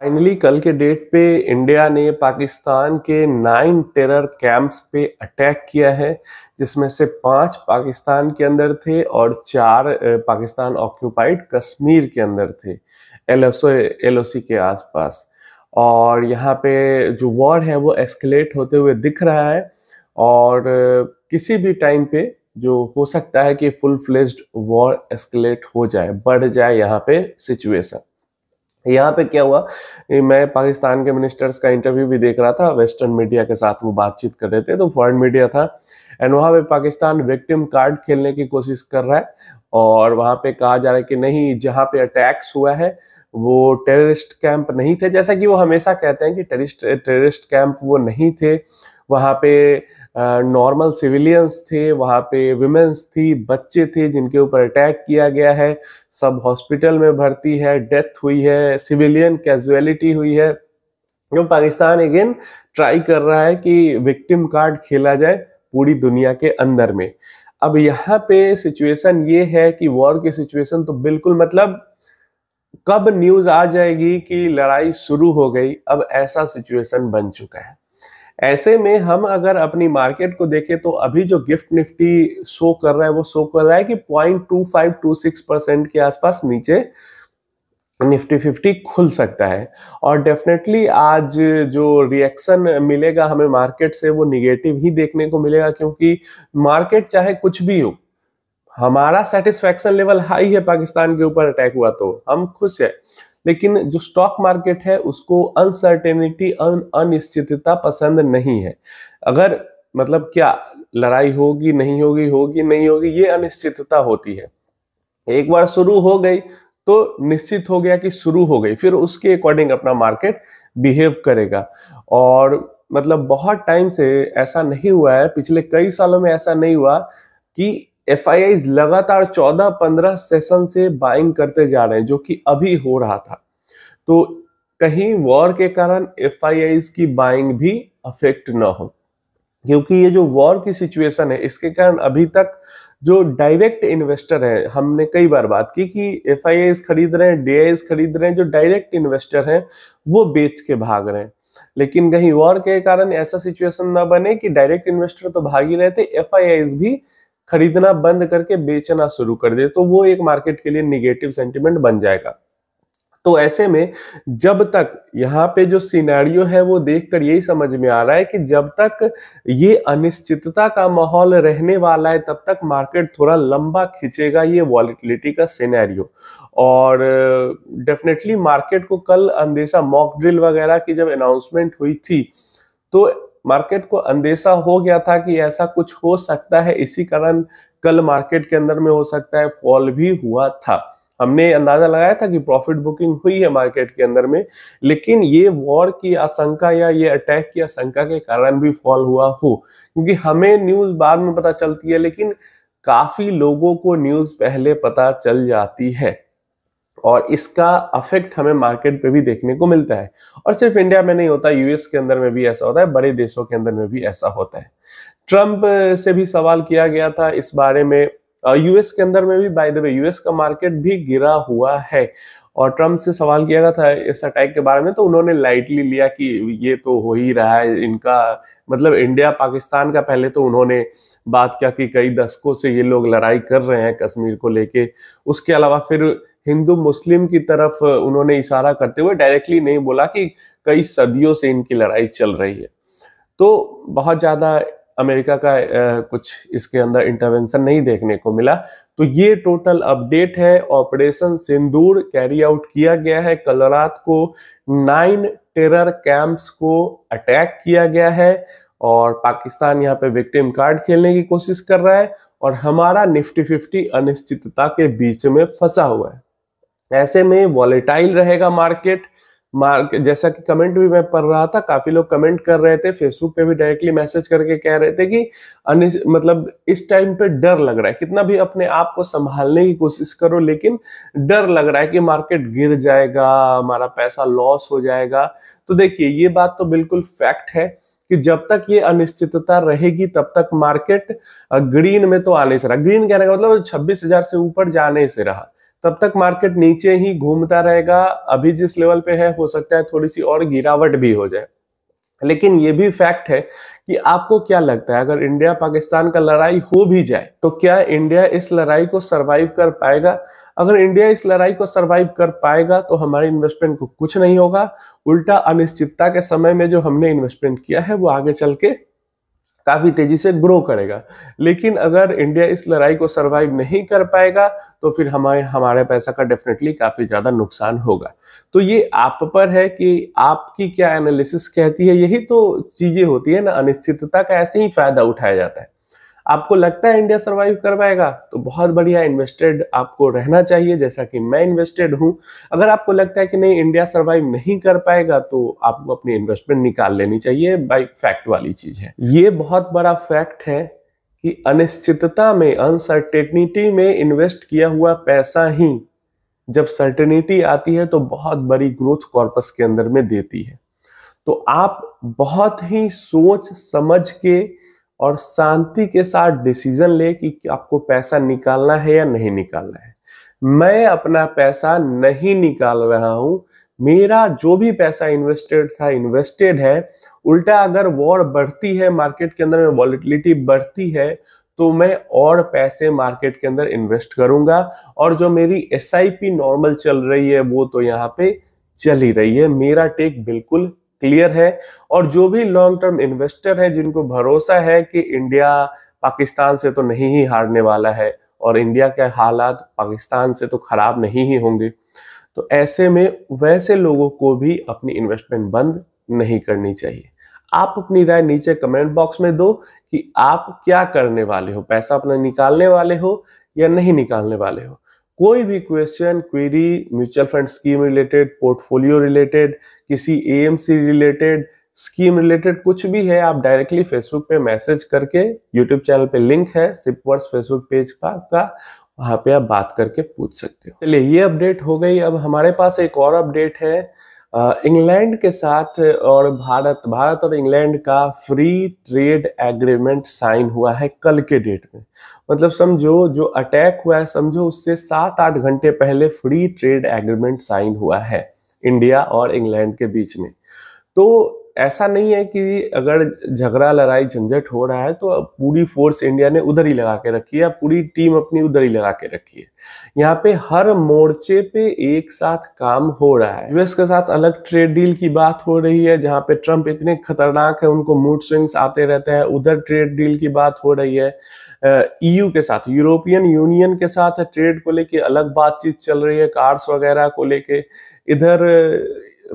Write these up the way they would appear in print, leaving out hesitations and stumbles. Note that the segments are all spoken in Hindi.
फाइनली कल के डेट पे इंडिया ने पाकिस्तान के 9 टेरर कैंप्स पे अटैक किया है, जिसमें से 5 पाकिस्तान के अंदर थे और 4 पाकिस्तान ऑक्यूपाइड कश्मीर के अंदर थे, एलओसी के आसपास। और यहाँ पे जो वॉर है वो एस्केलेट होते हुए दिख रहा है और किसी भी टाइम पे जो हो सकता है कि फुल फ्लेज्ड वॉर एस्केलेट हो जाए, बढ़ जाए यहाँ पे सिचुएशन। यहाँ पे क्या हुआ, मैं पाकिस्तान के मिनिस्टर्स का इंटरव्यू भी देख रहा था, वेस्टर्न मीडिया के साथ वो बातचीत कर रहे थे, तो फॉरेन मीडिया था एंड वहाँ पे पाकिस्तान विक्टिम कार्ड खेलने की कोशिश कर रहा है। और वहाँ पे कहा जा रहा है कि नहीं, जहाँ पे अटैक्स हुआ है वो टेररिस्ट कैंप नहीं थे, जैसा कि वो हमेशा कहते हैं कि टेररिस्ट कैंप वो नहीं थे। वहाँ पे नॉर्मल सिविलियंस थे, वहाँ पे विमेंस थी, बच्चे थे जिनके ऊपर अटैक किया गया है, सब हॉस्पिटल में भर्ती है, डेथ हुई है, सिविलियन कैजुअलिटी हुई है। जो पाकिस्तान अगेन ट्राई कर रहा है कि विक्टिम कार्ड खेला जाए पूरी दुनिया के अंदर में। अब यहाँ पे सिचुएशन ये है कि वॉर की सिचुएशन तो बिल्कुल, मतलब कब न्यूज आ जाएगी कि लड़ाई शुरू हो गई, अब ऐसा सिचुएशन बन चुका है। ऐसे में हम अगर अपनी मार्केट को देखें तो अभी जो गिफ्ट निफ्टी शो कर रहा है वो शो कर रहा है कि 0.2526% के आसपास नीचे निफ्टी 50 खुल सकता है। और डेफिनेटली आज जो रिएक्शन मिलेगा हमें मार्केट से वो निगेटिव ही देखने को मिलेगा, क्योंकि मार्केट चाहे कुछ भी हो, हमारा सेटिस्फेक्शन लेवल हाई है, पाकिस्तान के ऊपर अटैक हुआ तो हम खुश है। लेकिन जो स्टॉक मार्केट है उसको अनसर्टेनिटी, अनिश्चितता पसंद नहीं है। अगर मतलब क्या लड़ाई होगी नहीं होगी, होगी नहीं होगी, ये अनिश्चितता होती है। एक बार शुरू हो गई तो निश्चित हो गया कि शुरू हो गई, फिर उसके अकॉर्डिंग अपना मार्केट बिहेव करेगा। और मतलब बहुत टाइम से ऐसा नहीं हुआ है, पिछले कई सालों में ऐसा नहीं हुआ कि एफआईआईज लगातार 14-15 सेशन से बाइंग करते जा रहे हैं, जो कि अभी हो रहा था। तो कहीं वॉर के कारण एफआईआईज की बाइंग भी अफेक्ट ना हो, क्योंकि ये जो वॉर की सिचुएशन है इसके कारण अभी तक जो डायरेक्ट इन्वेस्टर है, हमने कई बार बात की कि एफआईआईज खरीद रहे हैं, डीआईज खरीद रहे हैं, जो डायरेक्ट इन्वेस्टर हैं वो बेच के भाग रहे हैं। लेकिन कहीं वॉर के कारण ऐसा सिचुएशन ना बने कि डायरेक्ट इन्वेस्टर तो भाग ही रहे थे, एफआईआईज भी खरीदना बंद करके बेचना शुरू कर दे, तो वो एक मार्केट के लिए निगेटिव सेंटिमेंट बन जाएगा। तो ऐसे में जब तक यहाँ पे जो सिनेरियो है वो देखकर यही समझ में आ रहा है कि जब तक ये अनिश्चितता का माहौल रहने वाला है तब तक मार्केट थोड़ा लंबा खींचेगा ये वॉलेटिलिटी का सिनेरियो। और डेफिनेटली मार्केट को कल अंदेशा, मॉक ड्रिल वगैरह की जब अनाउंसमेंट हुई थी तो मार्केट को अंदेशा हो गया था कि ऐसा कुछ हो सकता है, इसी कारण कल मार्केट के अंदर में हो सकता है फॉल भी हुआ था। हमने अंदाजा लगाया था कि प्रॉफिट बुकिंग हुई है मार्केट के अंदर में, लेकिन ये वॉर की आशंका या ये अटैक की आशंका के कारण भी फॉल हुआ हो, क्योंकि हमें न्यूज बाद में पता चलती है लेकिन काफी लोगों को न्यूज पहले पता चल जाती है और इसका अफेक्ट हमें मार्केट पे भी देखने को मिलता है। और सिर्फ इंडिया में नहीं होता, यूएस के अंदर में भी ऐसा होता है, बड़े देशों के अंदर में भी ऐसा होता है। ट्रंप से भी सवाल किया गया था इस बारे में, यूएस के अंदर में भी, बाय द वे यूएस का मार्केट भी गिरा हुआ है। और ट्रंप से सवाल किया गया था इस अटैक के बारे में तो उन्होंने लाइटली लिया कि ये तो हो ही रहा है, इनका मतलब इंडिया पाकिस्तान का पहले तो उन्होंने बात किया कि कई दशकों से ये लोग लड़ाई कर रहे हैं कश्मीर को लेके। उसके अलावा फिर हिंदू मुस्लिम की तरफ उन्होंने इशारा करते हुए डायरेक्टली नहीं बोला कि कई सदियों से इनकी लड़ाई चल रही है। तो बहुत ज्यादा अमेरिका का कुछ इसके अंदर इंटरवेंशन नहीं देखने को मिला। तो ये टोटल अपडेट है। ऑपरेशन सिंदूर कैरी आउट किया गया है, कल रात को 9 टेरर कैंप्स को अटैक किया गया है और पाकिस्तान यहाँ पे विक्टिम कार्ड खेलने की कोशिश कर रहा है और हमारा निफ्टी 50 अनिश्चितता के बीच में फंसा हुआ है। ऐसे में वॉलेटाइल रहेगा मार्केट। जैसा कि कमेंट भी मैं पढ़ रहा था, काफी लोग कमेंट कर रहे थे, फेसबुक पे भी डायरेक्टली मैसेज करके कह रहे थे कि मतलब इस टाइम पे डर लग रहा है, कितना भी अपने आप को संभालने की कोशिश करो लेकिन डर लग रहा है कि मार्केट गिर जाएगा, हमारा पैसा लॉस हो जाएगा। तो देखिए, ये बात तो बिल्कुल फैक्ट है कि जब तक ये अनिश्चितता रहेगी तब तक मार्केट ग्रीन में तो आने से रहा। ग्रीन कहने का मतलब 26,000 से ऊपर जाने से रहा। तब तक मार्केट नीचे ही घूमता रहेगा। अभी जिस लेवल पे है हो सकता है थोड़ी सी और गिरावट भी हो जाए। लेकिन ये भी फैक्ट है कि आपको क्या लगता है, अगर इंडिया पाकिस्तान का लड़ाई हो भी जाए तो क्या इंडिया इस लड़ाई को सरवाइव कर पाएगा? अगर इंडिया इस लड़ाई को सरवाइव कर पाएगा तो हमारे इन्वेस्टमेंट को कुछ नहीं होगा, उल्टा अनिश्चितता के समय में जो हमने इन्वेस्टमेंट किया है वो आगे चल के काफी तेजी से ग्रो करेगा। लेकिन अगर इंडिया इस लड़ाई को सरवाइव नहीं कर पाएगा तो फिर हमारे पैसा का डेफिनेटली काफी ज्यादा नुकसान होगा। तो ये आप पर है कि आपकी क्या एनालिसिस कहती है। यही तो चीजें होती है ना, अनिश्चितता का ऐसे ही फायदा उठाया जाता है। आपको लगता है इंडिया सरवाइव कर पाएगा तो बहुत बढ़िया, इन्वेस्टेड आपको रहना चाहिए, जैसा कि मैं इन्वेस्टेड हूं। अगर आपको लगता है कि नहीं इंडिया सरवाइव नहीं कर पाएगा तो आपको अपनी इन्वेस्टमेंट निकाल लेनी चाहिए। बाई फैक्ट वाली चीज है ये, बहुत बड़ा फैक्ट है कि अनिश्चितता में, अनसर्टेनिटी में इन्वेस्ट किया हुआ पैसा ही जब सर्टेनिटी आती है तो बहुत बड़ी ग्रोथ कॉर्पस के अंदर में देती है। तो आप बहुत ही सोच समझ के और शांति के साथ डिसीजन ले कि आपको पैसा निकालना है या नहीं निकालना है। मैं अपना पैसा नहीं निकाल रहा हूं, मेरा जो भी पैसा इन्वेस्टेड था इन्वेस्टेड है। उल्टा अगर वॉर बढ़ती है, मार्केट के अंदर में वॉलेटिलिटी बढ़ती है, तो मैं और पैसे मार्केट के अंदर इन्वेस्ट करूंगा। और जो मेरी एसआईपी नॉर्मल चल रही है वो तो यहाँ पे चल ही रही है। मेरा टेक बिल्कुल क्लियर है। और जो भी लॉन्ग टर्म इन्वेस्टर है जिनको भरोसा है कि इंडिया पाकिस्तान से तो नहीं ही हारने वाला है और इंडिया के हालात पाकिस्तान से तो खराब नहीं ही होंगे, तो ऐसे में वैसे लोगों को भी अपनी इन्वेस्टमेंट बंद नहीं करनी चाहिए। आप अपनी राय नीचे कमेंट बॉक्स में दो कि आप क्या करने वाले हो, पैसा अपना निकालने वाले हो या नहीं निकालने वाले हो। कोई भी question, query, mutual fund scheme related, portfolio related, किसी एएमसी रिलेटेड, स्कीम रिलेटेड कुछ भी है, आप डायरेक्टली फेसबुक पे मैसेज करके, यूट्यूब चैनल पे लिंक है सिपवर्स फेसबुक पेज का, वहां पे आप बात करके पूछ सकते हो। चलिए ये अपडेट हो गई। अब हमारे पास एक और अपडेट है इंग्लैंड के साथ, और भारत और इंग्लैंड का फ्री ट्रेड एग्रीमेंट साइन हुआ है कल के डेट में। मतलब समझो जो अटैक हुआ है, समझो उससे 7-8 घंटे पहले फ्री ट्रेड एग्रीमेंट साइन हुआ है इंडिया और इंग्लैंड के बीच में। तो ऐसा नहीं है कि अगर झगड़ा लड़ाई झंझट हो रहा है तो पूरी फोर्स इंडिया ने उधर ही लगा के रखी है, पूरी टीम अपनी उधर ही लगा के रखी है। यहाँ पे हर मोर्चे पे एक साथ काम हो रहा है। यूएस के साथ अलग ट्रेड डील की बात हो रही है, जहाँ पे ट्रम्प इतने खतरनाक है, उनको मूड स्विंग्स आते रहते हैं। उधर ट्रेड डील की बात हो रही है। ईयू के साथ, यूरोपियन यूनियन के साथ ट्रेड को लेके अलग बातचीत चल रही है, कार्स वगैरह को लेके। इधर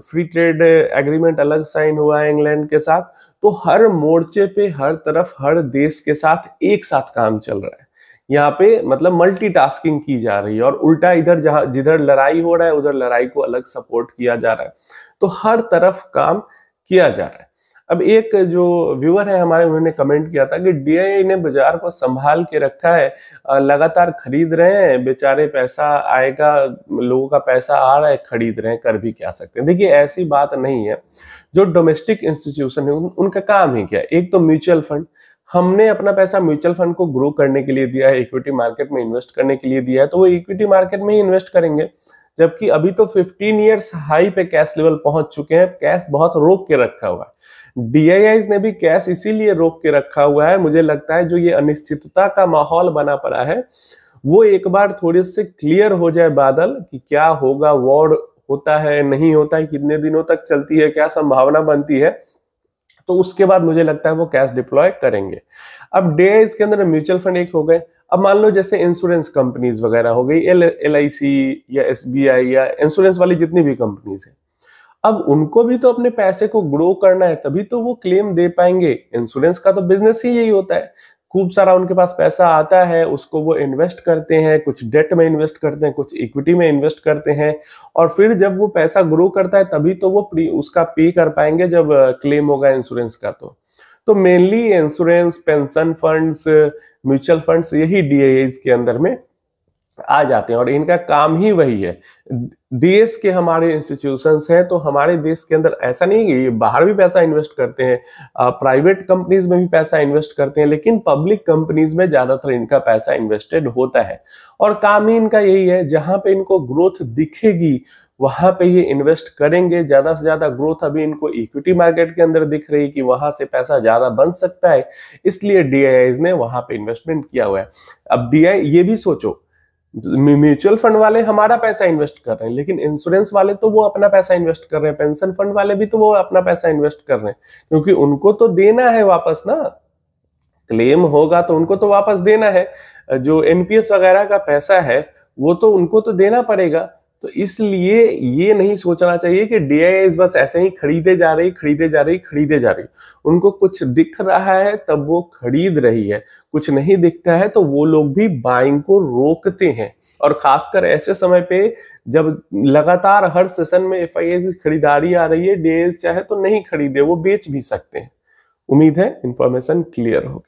फ्री ट्रेड एग्रीमेंट अलग साइन हुआ है इंग्लैंड के साथ। तो हर मोर्चे पे, हर तरफ, हर देश के साथ एक साथ काम चल रहा है। यहाँ पे मतलब मल्टीटास्किंग की जा रही है, और उल्टा इधर जहां जिधर लड़ाई हो रहा है उधर लड़ाई को अलग सपोर्ट किया जा रहा है। तो हर तरफ काम किया जा रहा है। अब एक जो व्यूअर है हमारे, उन्होंने कमेंट किया था कि डीआईआई ने बाजार को संभाल के रखा है, लगातार खरीद रहे हैं, बेचारे पैसा आएगा, लोगों का पैसा आ रहा है, खरीद रहे हैं, कर भी क्या सकते हैं। देखिए ऐसी बात नहीं है। जो डोमेस्टिक इंस्टीट्यूशन है उनका काम ही क्या है, एक तो म्यूचुअल फंड। हमने अपना पैसा म्यूचुअल फंड को ग्रो करने के लिए दिया है, इक्विटी मार्केट में इन्वेस्ट करने के लिए दिया है, तो वो इक्विटी मार्केट में ही इन्वेस्ट करेंगे। जबकि अभी तो 15 ईयर्स हाई पे कैश लेवल पहुंच चुके हैं, कैश बहुत रोक के रखा हुआ है। डीआईआईज ने भी कैश इसीलिए रोक के रखा हुआ है। मुझे लगता है जो ये अनिश्चितता का माहौल बना पड़ा है वो एक बार थोड़े से क्लियर हो जाए बादल कि क्या होगा, वॉर होता है नहीं होता है, कितने दिनों तक चलती है, क्या संभावना बनती है, तो उसके बाद मुझे लगता है वो कैश डिप्लॉय करेंगे। अब डीआईआईज के अंदर म्यूचुअल फंड एक हो गए। अब मान लो जैसे इंश्योरेंस कंपनीज वगैरह हो गई, एलआईसी या एसबीआई या इंश्योरेंस वाली जितनी भी कंपनीज है, अब उनको भी तो अपने पैसे को ग्रो करना है, तभी तो वो क्लेम दे पाएंगे। इंश्योरेंस का तो बिजनेस ही यही होता है, खूब सारा उनके पास पैसा आता है, उसको वो इन्वेस्ट करते हैं, कुछ डेट में इन्वेस्ट करते हैं, कुछ इक्विटी में इन्वेस्ट करते हैं, और फिर जब वो पैसा ग्रो करता है तभी तो वो उसका पे कर पाएंगे जब क्लेम होगा इंश्योरेंस का। तो mainly insurance, pension funds, mutual funds, यही डीआईआईज के अंदर में आ जाते हैं और इनका काम ही वही है। देश के हमारे इंस्टीट्यूशंस हैं तो हमारे देश के अंदर ऐसा नहीं है कि ये बाहर भी पैसा इन्वेस्ट करते हैं, प्राइवेट कंपनीज में भी पैसा इन्वेस्ट करते हैं, लेकिन पब्लिक कंपनीज में ज्यादातर इनका पैसा इन्वेस्टेड होता है। और काम ही इनका यही है, जहां पे इनको ग्रोथ दिखेगी वहां पे ये इन्वेस्ट करेंगे। ज्यादा से ज्यादा ग्रोथ अभी इनको इक्विटी मार्केट के अंदर दिख रही है कि वहां से पैसा ज्यादा बन सकता है, इसलिए डीआईआईज ने वहां पे इन्वेस्टमेंट किया हुआ है। अब डीआई ये भी सोचो, म्यूचुअल फंड वाले हमारा पैसा इन्वेस्ट कर रहे हैं, लेकिन इंश्योरेंस वाले तो वो अपना पैसा इन्वेस्ट कर रहे हैं, पेंशन फंड वाले भी तो वो अपना पैसा इन्वेस्ट कर रहे हैं, क्योंकि उनको तो देना है वापस ना। क्लेम होगा तो उनको तो वापस देना है, जो एनपीएस वगैरह का पैसा है वो तो उनको तो देना पड़ेगा। तो इसलिए ये नहीं सोचना चाहिए कि डीआईआईज बस ऐसे ही खरीदे जा रही खरीदे जा रही खरीदे जा रही। उनको कुछ दिख रहा है तब वो खरीद रही है, कुछ नहीं दिखता है तो वो लोग भी बाइंग को रोकते हैं। और खासकर ऐसे समय पे जब लगातार हर सेशन में एफआईआई खरीदारी आ रही है, डीआईआईज चाहे तो नहीं खरीदे, वो बेच भी सकते हैं। उम्मीद है इंफॉर्मेशन क्लियर होगी।